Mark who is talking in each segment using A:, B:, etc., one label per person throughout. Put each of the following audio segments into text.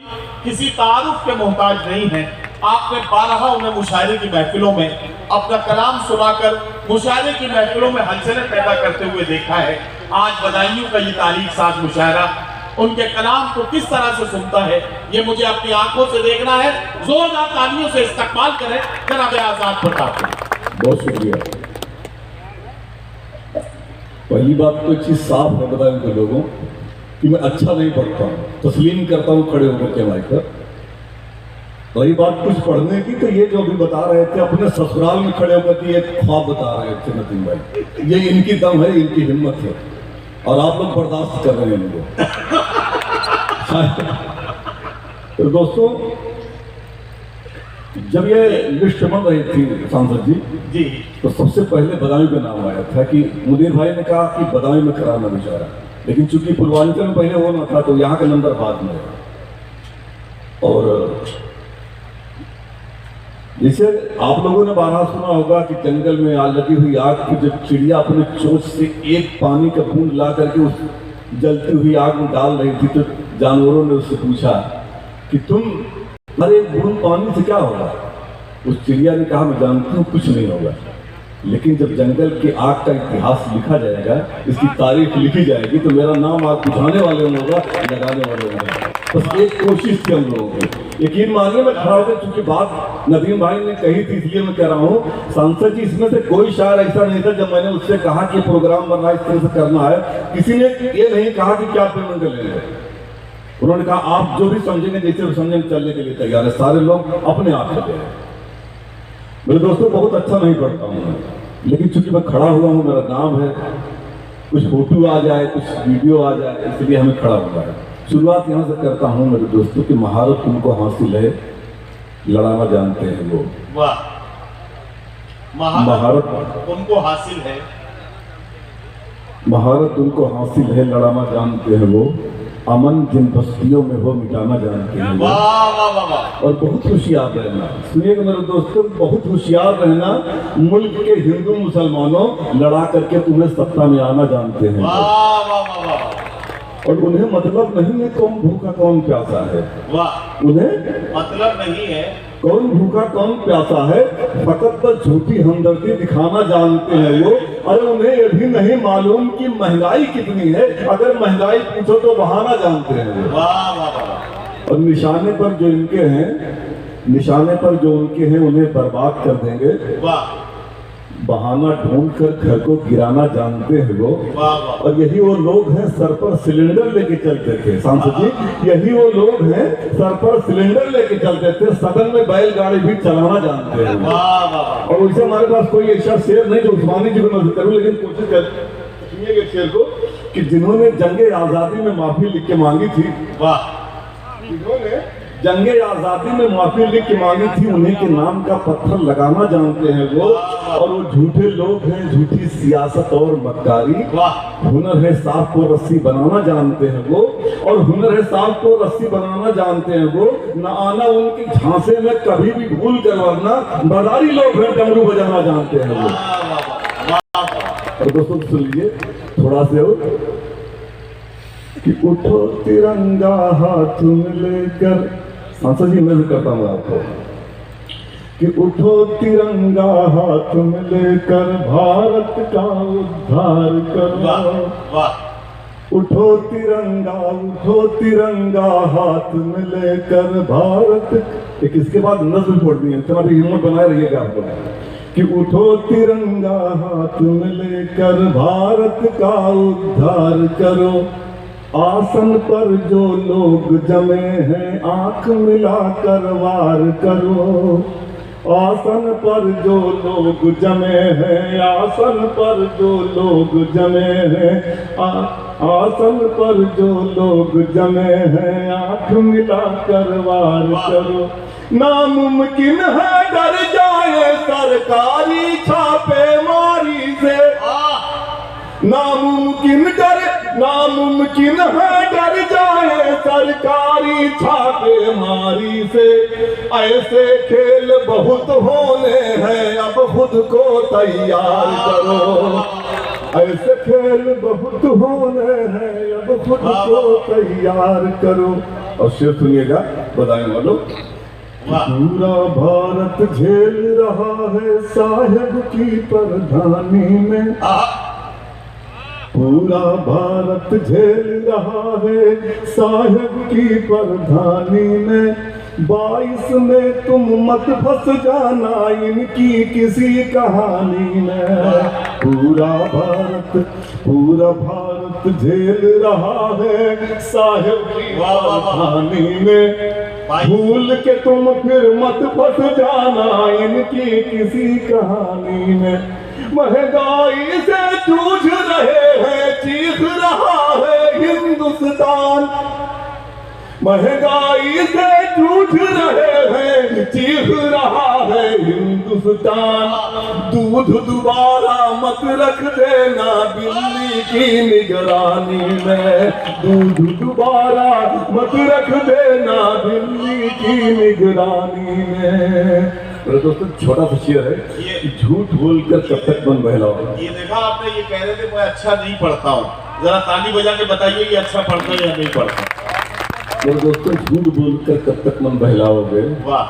A: किसी तारुफ के मोहताज नहीं है। आपने बारहा उन्हें मुशायरे की महफिलों में अपना कलाम सुनाकर मुशायरे की महफिलों में हलचलें पैदा करते हुए देखा है। आज बदायूं का ये तारीख साज मुशायरा उनके कलाम को किस तरह से सुनता है, ये मुझे अपनी आंखों से देखना है। जोरदार तालियों से इस्तकबाल करें जनाब आजाद प्रताप।
B: बहुत शुक्रिया। पहली बात तो चीज साफ है बदायूं के लोगों कि मैं अच्छा नहीं पढ़ता हूँ, तस्लीम करता हूँ खड़े होकर के माइक पर। रही बात कुछ पढ़ने की, तो ये जो अभी बता रहे थे अपने ससुराल में खड़े होकर के एक ख्वाब बता रहे थे नतीम भाई, ये इनकी दम है, इनकी हिम्मत है, और आप लोग बर्दाश्त कर रहे हैं इनको। तो दोस्तों, जब ये लिस्ट बन रही थी सांसद जी, तो सबसे पहले बदायूं का नाम आया था कि मुदीर भाई ने कहा कि बदायूं में कराना बेचारा, लेकिन चूंकि पूर्वांचल में पहले होना था तो यहाँ का नंबर बाद में। और जैसे आप लोगों ने बारहा सुना होगा कि जंगल में आग लगी हुई आग की जब चिड़िया अपने चोंच से एक पानी का बूंद ला करके उस जलती हुई आग में डाल रही थी, तो जानवरों ने उससे पूछा कि तुम अरे एक बूंद पानी से क्या होगा। उस चिड़िया ने कहा मैं जानती हूँ कुछ नहीं होगा, लेकिन जब जंगल की आग का इतिहास लिखा जाएगा, इसकी तारीख लिखी जाएगी, तो मेरा नाम आग बुझाने वाले में होगा, लगाने वाले में होगा। बस एक कोशिश थी हम लोगों की। यकीन मानिए मैं खड़ा होकर, चूंकि बात नदीम भाई ने कही थी इसलिए मैं कह रहा हूँ, सांसद जी इसमें से कोई शायर ऐसा नहीं था जब मैंने उससे कहा कि प्रोग्राम बनना इस तरह से करना है, किसी ने ये नहीं कहा कि क्या पेमेंट ले लेंगे। उन्होंने कहा आप जो भी समझेंगे जैसे समझेंगे चलने के लिए तैयार है। सारे लोग अपने आप चले गए। मेरे दोस्तों, बहुत अच्छा नहीं पढ़ता हूँ मैं, लेकिन चूंकि मैं खड़ा हुआ हूँ, मेरा नाम है, कुछ फोटो आ जाए, कुछ वीडियो आ जाए, इसलिए हमें खड़ा हुआ है। शुरुआत यहाँ से करता हूँ मेरे दोस्तों की महारत उनको हासिल है, लड़ाना जानते हैं वो।
A: वाह, महारत उनको हासिल है,
B: महारत उनको हासिल है, लड़ाना जानते हैं वो। अमन जिन बस्तियों में हो मिटाना जानते हैं वो।
A: वाह वाह वाह वाह।
B: और बहुत होशियार रहना, सुनिएगा मेरे दोस्तों, बहुत होशियार रहना। मुल्क के हिंदू मुसलमानों लड़ा करके तुम्हें सत्ता में आना जानते हैं।
A: वाह वाह वाह वाह।
B: और उन्हें मतलब नहीं है कौन भूखा कौन प्यासा है।
A: वाह,
B: उन्हें
A: मतलब नहीं है
B: कौन भूखा कौन प्यासा है, फकत बस झूठी हमदर्दी दिखाना जानते हैं वो। अरे उन्हें ये भी नहीं मालूम कि महंगाई कितनी है, अगर महंगाई पूछो तो बहाना जानते हैं वो।
A: वाह वाह वाह।
B: और निशाने पर जो इनके हैं, निशाने पर जो उनके हैं, उन्हें बर्बाद कर देंगे।
A: वाह,
B: बहाना ढूंढकर घर को गिराना जानते हैं वो। और यही वो लोग हैं सर पर सिलेंडर लेके चलते थे सांसद जी, यही वो लोग हैं सर पर सिलेंडर लेके चलते थे, सदन में बैलगाड़ी भी चलाना जानते हैं। और वैसे हमारे पास कोई ऐसा शेर नहीं जो उस्मानी जी को नजर करूं, लेकिन कोशिश कर सुनिएगा शेर को कि जिन्होंने जंगे आजादी में माफी लिख के मांगी थी। वाह, जिन्होंने जंगे आजादी में माफी लिख के मांगी थी, उन्हीं के नाम का पत्थर लगाना जानते हैं वो। और वो झूठे लोग हैं, झूठी सियासत और मक्कारी। हुनर है सांप को रस्सी बनाना जानते हैं वो, और हुनर है सांप को रस्सी बनाना जानते हैं वो। न आना उनके झांसे में कभी भी भूल कर, वरना बदारी लोग हैं डमरू बजाना जानते हैं वो। और दोस्तों सुन लीजिए थोड़ा से हो कि उठो तिरंगा हाथ में लेकर, सांसद जी मैं भी करता हूँ आपको, कि उठो तिरंगा हाथ में लेकर भारत का उद्धार करो। उठो तिरंगा हाथ में लेकर भारत। एक इसके बाद नज़्म छोड़ दी है, इतना भी हिम्मत बनाए रहिएगा आप लोग कि उठो तिरंगा हाथ में लेकर भारत का उद्धार करो। आसन पर जो लोग जमे हैं आंख मिलाकर वार करो। आसन पर जो लोग जमे हैं, आसन पर जो लोग जमे हैं, आसन पर जो लोग जमे हैं, आंख मिलाकर वार करो। नामुमकिन है डर जाए सरकारी छापेमारी से, नामुमकिन है डर जाए सरकारी छापेमारी से। ऐसे खेल बहुत होने हैं, अब खुद को तैयार करो। ऐसे खेल बहुत होने हैं, अब खुद को तैयार करो। और शेर सुनिएगा बधाई वालों।
A: वाह
B: पूरा भारत झेल रहा है साहेब की प्रधानी में, पूरा भारत झेल रहा है साहेब की प्रधानी में। 22 में तुम मत फंस जाना इनकी किसी कहानी में। पूरा भारत झेल रहा है साहेब की प्रधानी में। भूल के तुम फिर मत फंस जाना इनकी किसी कहानी में। महंगाई से जूझ रहे हैं, चीख रहा है हिंदुस्तान। महंगाई से जूझ रहे हैं, चीख रहा है हिंदुस्तान। दूध दोबारा मत रख देना दिल्ली की निगरानी में। दूध दोबारा मत रख देना दिल्ली की निगरानी में। मेरे दोस्तों छोटा सा शेर है कि झूठ बोलकर कब तक मन बहलाओ।
A: ये देखा आपने, ये कह रहे थे मैं अच्छा नहीं पढ़ता हूँ, जरा ताली बजा के बताइए ये अच्छा पढ़ता है या नहीं पढ़ता।
B: मेरे दोस्तों झूठ बोलकर कब तक मन बहलाओगे।
A: वाह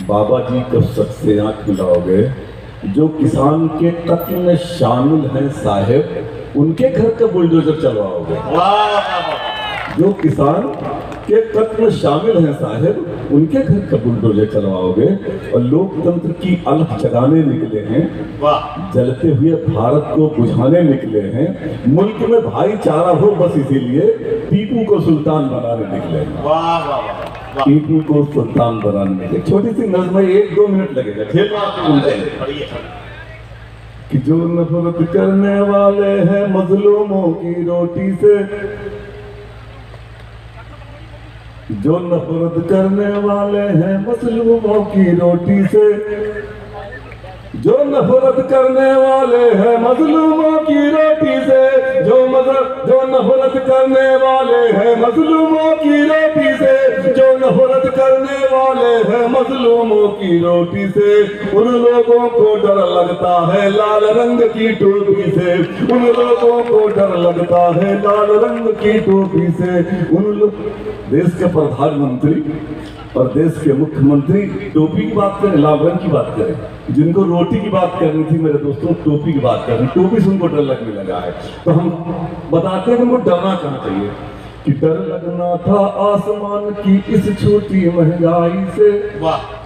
B: बाबा जी कब सच से आंख मिलाओगे। जो किसान के कत्ल में शामिल हैं साहेब, उनके घर का बुलडोजर चलवाओगे।
A: वाह
B: जो किसान के कत्ल में शामिल हैं साहेब, उनके घर का बुलडोजर चलवाओगे। और लोकतंत्र की अलख जगाने निकले हैं,
A: वाह
B: जलते हुए भारत को बुझाने निकले हैं। मुल्क में भाईचारा हो बस इसीलिए टीपू को सुल्तान बनाने निकले हैं।
A: वाह वाह वाह
B: टीपू को सुल्तान बनाने निकले। छोटी सी नज़्म है, 1-2 मिनट लगेगा। कि जो नफरत करने वाले हैं मजलूमों की रोटी से, जो नफरत करने वाले हैं मजलूमों की रोटी से, जो नफरत करने वाले हैं मजलूमों की रोटी से, जो नफरत करने वाले हैं मजलूमों की रोटी से, जो नफरत करने वाले हैं मजलूमों की रोटी से, उन लोगों को डर लगता है लाल रंग की टोपी से। उन लोगों को डर लगता है लाल रंग की टोपी से। देश के प्रधानमंत्री और देश के मुख्यमंत्री टोपी की बात करें, लाल रंग की बात करें। जिनको रोटी की बात करनी थी मेरे दोस्तों, टोपी की बात करनी। टोपी से उनको डर लगने लगा है। तो हम बताते हैं कि उनको डरना कहाँ चाहिए। कि डर लगना था आसमान की इस छोटी महंगाई से।
A: वाह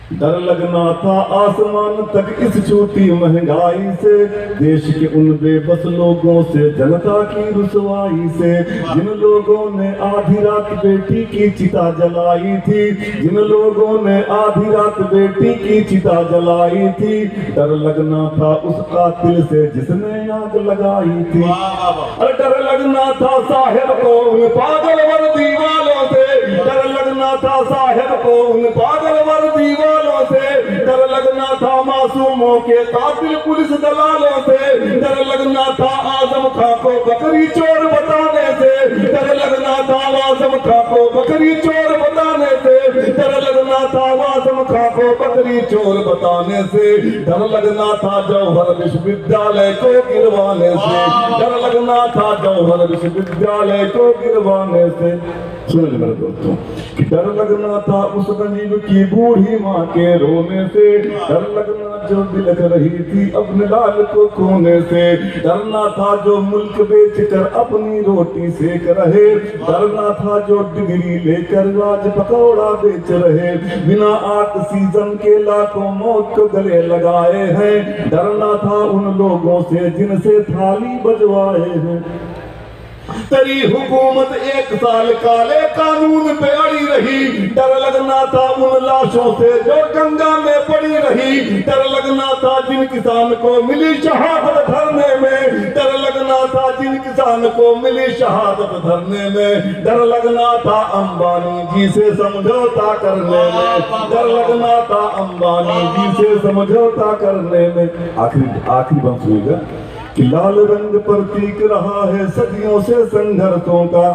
B: डर लगना था आसमान तक इस छोटी महंगाई से। देश के उन बेबस लोगों से, जनता की रुसवाई से, जिन लोगों ने आधी रात बेटी की चिता जलाई थी, जिन लोगों ने आधी रात बेटी की चिता जलाई थी। डर लगना था उस कातिल से जिसने आग लगाई थी। अरे डर लगना था साहेब को उन पागल वर्दी वालों से। डर लगना था साहेब को उन पागल वर्दी वालों से। डर लगना था मासूमों के कातिल पुलिस दलालों से। डर लगना था आजम खां को बकरी चोर बताने से। डर लगना था आजम खां को बकरी चोर बताने से। डर लगना था आजम खां को बकरी चोर बताने से। डर लगना था जौहर विश्वविद्यालय को गिरवाने से। डर लगना था जौहर विश्वविद्यालय को गिरवाने से। सुनिए मेरे दोस्तों कि डर लगना था उस गरीब की बूढ़ी माँ के रोने से। डर लगना जो बिलख रही थी अपने लाल को खोने से। डरना था जो मुल्क बेचकर अपनी रोटी सेक रहे। डरना था जो डिग्री लेकर आज पकौड़ा बेच रहे। बिना ऑक्सीजन के लाखों मौत को गले लगाए हैं। डरना था उन लोगों से जिनसे थाली बजवाए हैं। तेरी हुकूमत 1 साल काले कानून पे अड़ी रही। डर लगना था उन लाशों से जो गंगा में पड़ी रही। डर लगना था जिन किसान को मिली शहादत धरने में। डर लगना था जिन किसान को मिली शहादत धरने में। डर लगना था अंबानी जी से समझौता करने में। डर लगना था अंबानी जी से समझौता करने में। आखिरी बात सुनिएगा कि लाल रंग प्रतीक रहा है सदियों से संघर्षों का।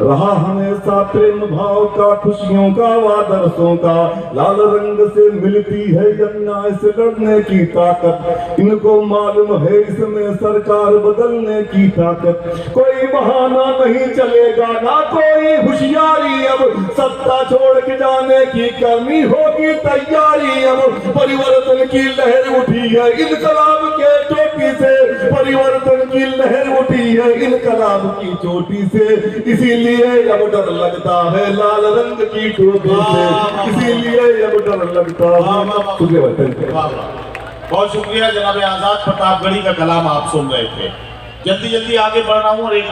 B: रहा हमेशा प्रेम भाव का, खुशियों का, आदर्शों का। लाल रंग से मिलती है अन्याय से लड़ने की ताकत। इनको मालूम है इसमें सरकार बदलने की ताकत। कोई बहाना नहीं चलेगा, ना कोई होशियारी, अब सत्ता छोड़ के जाने की करनी होगी तैयारी। अब परिवर्तन की लहर उठी है इनकलाब के चोटी से, परिवर्तन की लहर उठी है इनकलाब की चोटी से। इसीलिए अब डर लगता है लाल रंग की टोपी से, इसीलिए अब डर लगता है। शुक्रिया
A: बहुत शुक्रिया जनाब आजाद प्रतापगढ़ी का कलाम आप सुन रहे थे। जल्दी जल्दी आगे बढ़ रहा हूँ और एक